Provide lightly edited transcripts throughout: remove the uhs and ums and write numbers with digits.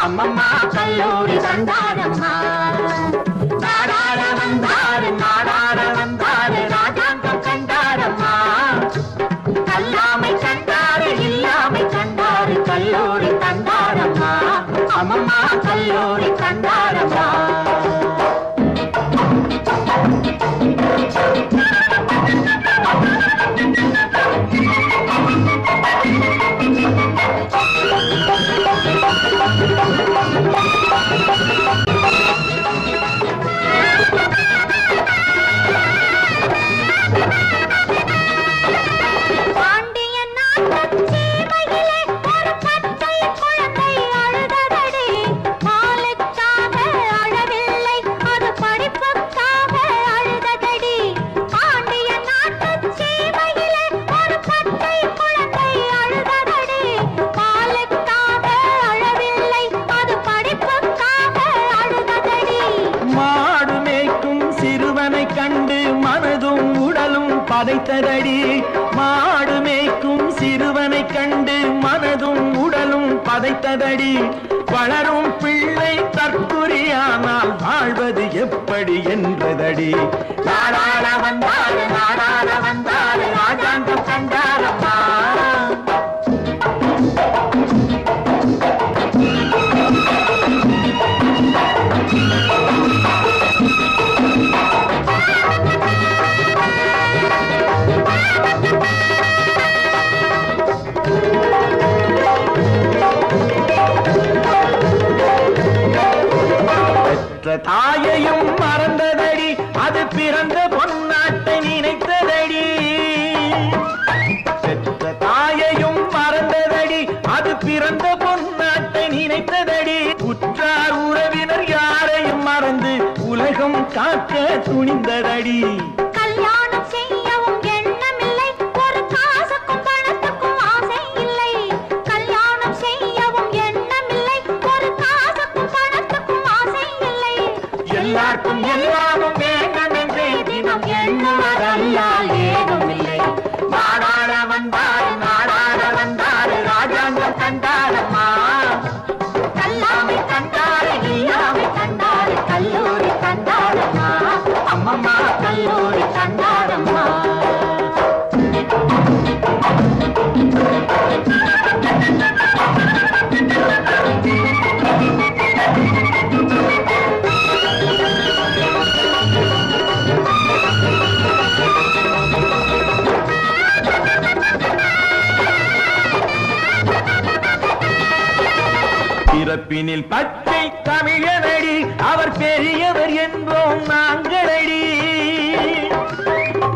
அம்மம்மா கல்லூரி தந்தாரம்மா நாடாட வந்தாரு ராஜாங்கம் கண்டாரம்மா கல்லாமை கண்டாரு இல்லாமை கண்டாரு கல்லூரி தந்தாரம்மா அம்மம்மா கல்லூரி தந்தாரம்மா பதைத்ததடி மாடு மேய்க்கும் சிறுவனை கண்டு மனதும் உடலும் பதைத்ததடி வளரும் பிள்ளை தற்குறியானால் வாழ்வது எப்படி என்றதடி நாடாட வந்தாரு ராஜாங்கம் கண்டாரம்மா தாயையும் மறந்ததடி அது பிறந்த பொன்னாட்டை நினைத்ததடி பெற்ற தாயையும் மறந்ததடி அது பிறந்த பொன்னாட்டை நினைத்ததடி உற்றார் உறவினர் யாரையும் மறந்து உலகம் காக்க துணிந்ததடி கல்யாணம் செய்யவும் எண்ணமில்லை ஒரு காசுக்கும் பணத்துக்கும் ஆசை இல்லை கல்யாணம் செய்யவும் எண்ணமில்லை ஒரு காசுக்கும் பணத்துக்கும் ஆசை இல்லை எல்லாருக்கும் எல்லாரும் வேண்டும் என்றே தினம் எண்ணுவதல்லால் ஏதும் இல்லை நாடாட வந்தாரு ராஜாங்கம் கண்டாரம்மா கல்லாமை கண்டாரு இல்லாமை கண்டாரு கல்லூரி கண்டாரம்மா அம்மம்மா கல்லூரி கண்டாரம்மா பிறப்பினில் பச்சை தமிழனடி அவர் பெரியவர் என்போம் நாங்களடி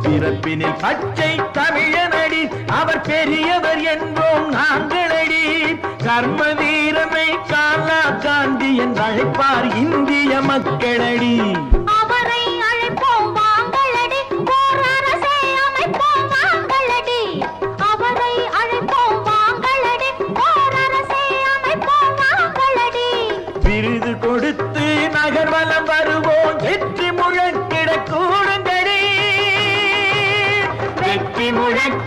பிறப்பினில் பச்சை தமிழனடி அவர் பெரியவர் என்போம் நாங்களடி கர்ம வீரனை காலா காந்தி என்று அழைப்பார் இந்திய மக்களடி அவரை அழைப்போம் வாங்களடி ஓர் அரசை அமைப்போம் வாங்களடி அவரை அழைப்போம் வாங்களடி ஓர் அரசை அமைப்போம் வாங்களடி விருது கொடுத்து நகர்வலம் வருவோம் வெற்றி முழக்கிட கூடுங்கடி வெற்றி முழக்க